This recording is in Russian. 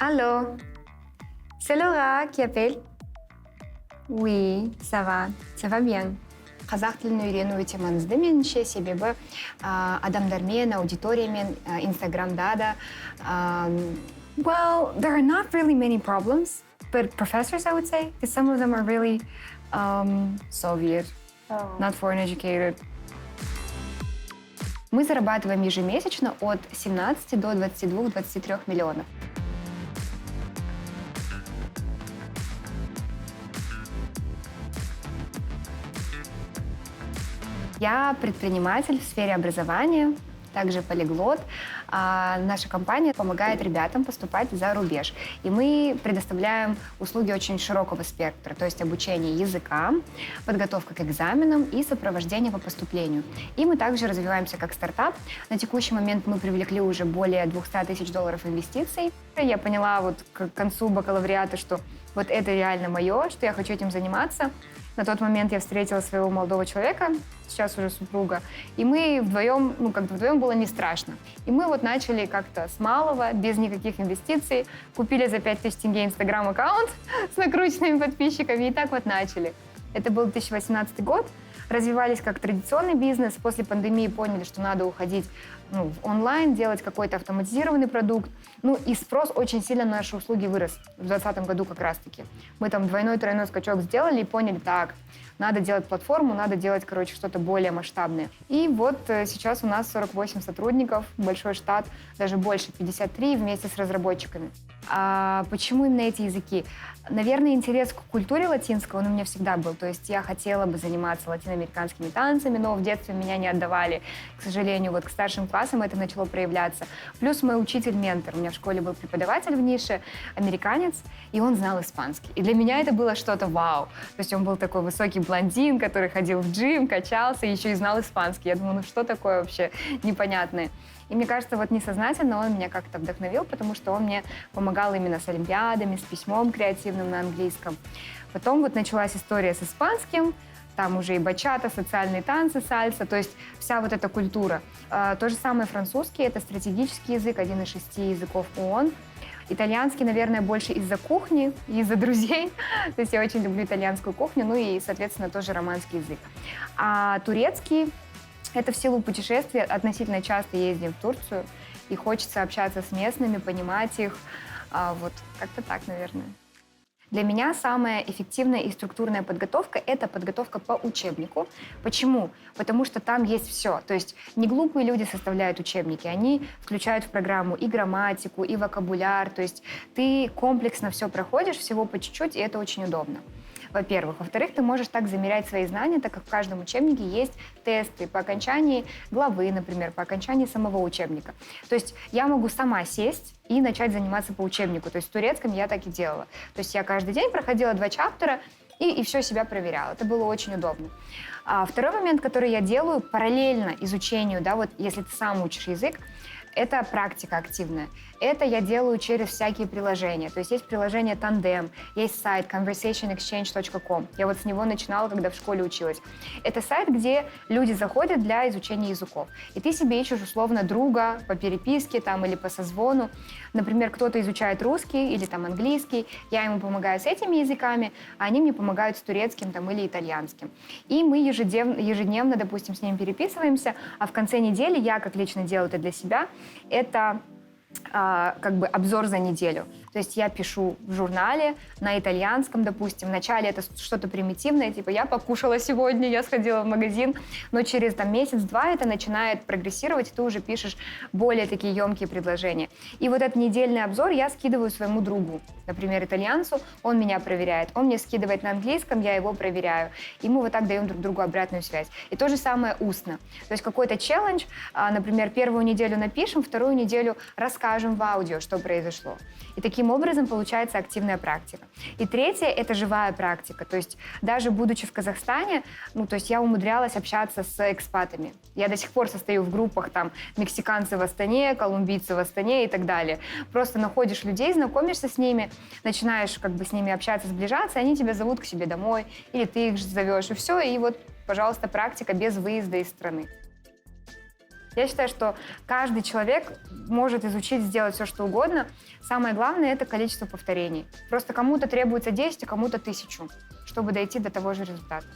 Allô, c'est Laura qui appelle. Oui, ça va bien. Қазақ тілін үйрену өте маңызды меніңше, себебі адамдармен, аудиториямен, Инстаграмда да. Well, there are not really many problems, but professors, I would say, because some of them are really Soviet, not foreign educated. Мы зарабатываем ежемесячно от 17 до 22-23 миллионов. Я предприниматель в сфере образования, также полиглот. Наша компания помогает ребятам поступать за рубеж. И мы предоставляем услуги очень широкого спектра, то есть обучение языкам, подготовка к экзаменам и сопровождение по поступлению. И мы также развиваемся как стартап. На текущий момент мы привлекли уже более $200 тысяч инвестиций. Я поняла вот к концу бакалавриата, что вот это реально мое, что я хочу этим заниматься. На тот момент я встретила своего молодого человека, сейчас уже супруга, и мы вдвоем, вдвоем было не страшно. И мы вот начали как-то с малого, без никаких инвестиций, купили за 5000 тенге Инстаграм-аккаунт с накрученными подписчиками, и так вот начали. Это был 2018 год, развивались как традиционный бизнес, после пандемии поняли, что надо уходить в онлайн, делать какой-то автоматизированный продукт. И спрос очень сильно на наши услуги вырос в 2020 году как раз-таки. Мы там двойной-тройной скачок сделали и поняли, так, надо делать платформу, надо делать, что-то более масштабное. И вот сейчас у нас 48 сотрудников, большой штат, даже больше, 53 вместе с разработчиками. А почему именно эти языки? Наверное, интерес к культуре латинской, он у меня всегда был. То есть я хотела бы заниматься латиноамериканскими танцами, но в детстве меня не отдавали. К сожалению, вот к старшим классам это начало проявляться. Плюс мой учитель-ментор. У меня в школе был преподаватель в нише, американец, и он знал испанский. И для меня это было что-то вау. То есть он был такой высокий блондин, который ходил в джим, качался, и еще и знал испанский. Я думала, что такое вообще непонятное. И мне кажется, вот несознательно он меня как-то вдохновил, потому что он мне помогал именно с олимпиадами, с письмом креативным на английском. Потом вот началась история с испанским, там уже и бачата, социальные танцы, сальса, то есть вся вот эта культура. То же самое французский, это стратегический язык, один из 6 языков ООН. Итальянский, наверное, больше из-за кухни, из-за друзей. То есть я очень люблю итальянскую кухню, и, соответственно, тоже романский язык. А турецкий — это в силу путешествий, относительно часто ездим в Турцию, и хочется общаться с местными, понимать их. Вот как-то так, наверное. Для меня самая эффективная и структурная подготовка — это подготовка по учебнику. Почему? Потому что там есть все. То есть не глупые люди составляют учебники, они включают в программу и грамматику, и вокабуляр. То есть ты комплексно все проходишь, всего по чуть-чуть, и это очень удобно. Во-первых. Во-вторых, ты можешь так замерять свои знания, так как в каждом учебнике есть тесты по окончании главы, например, по окончании самого учебника. То есть я могу сама сесть и начать заниматься по учебнику. То есть в турецком я так и делала. То есть я каждый день проходила 2 чаптера и все себя проверяла. Это было очень удобно. Второй момент, который я делаю параллельно изучению, вот если ты сам учишь язык, это практика активная. Это я делаю через всякие приложения. То есть есть приложение Tandem, есть сайт conversationexchange.com. Я вот с него начинала, когда в школе училась. Это сайт, где люди заходят для изучения языков. И ты себе ищешь условно друга по переписке или по созвону. Например, кто-то изучает русский или английский, я ему помогаю с этими языками, а они мне помогают с турецким или итальянским. И мы ежедневно, допустим, с ним переписываемся, а в конце недели я, как лично делаю это для себя, это обзор за неделю. То есть я пишу в журнале на итальянском, допустим. Вначале это что-то примитивное, типа я покушала сегодня, я сходила в магазин, но через месяц-два это начинает прогрессировать, и ты уже пишешь более такие емкие предложения. И вот этот недельный обзор я скидываю своему другу, например, итальянцу, он меня проверяет, он мне скидывает на английском, я его проверяю. И мы вот так даем друг другу обратную связь. И то же самое устно. То есть какой-то челлендж, например, первую неделю напишем, вторую неделю расскажем в аудио, что произошло. И таким образом получается активная практика. И третье — это живая практика. То есть даже будучи в Казахстане, то есть я умудрялась общаться с экспатами. Я до сих пор состою в группах мексиканцы в Астане, колумбийцы в Астане и так далее. Просто находишь людей, знакомишься с ними, начинаешь с ними общаться, сближаться, они тебя зовут к себе домой, или ты их зовешь, и все. И вот, пожалуйста, практика без выезда из страны. Я считаю, что каждый человек может изучить, сделать все, что угодно. Самое главное — это количество повторений. Просто кому-то требуется 10, а кому-то 1000, чтобы дойти до того же результата.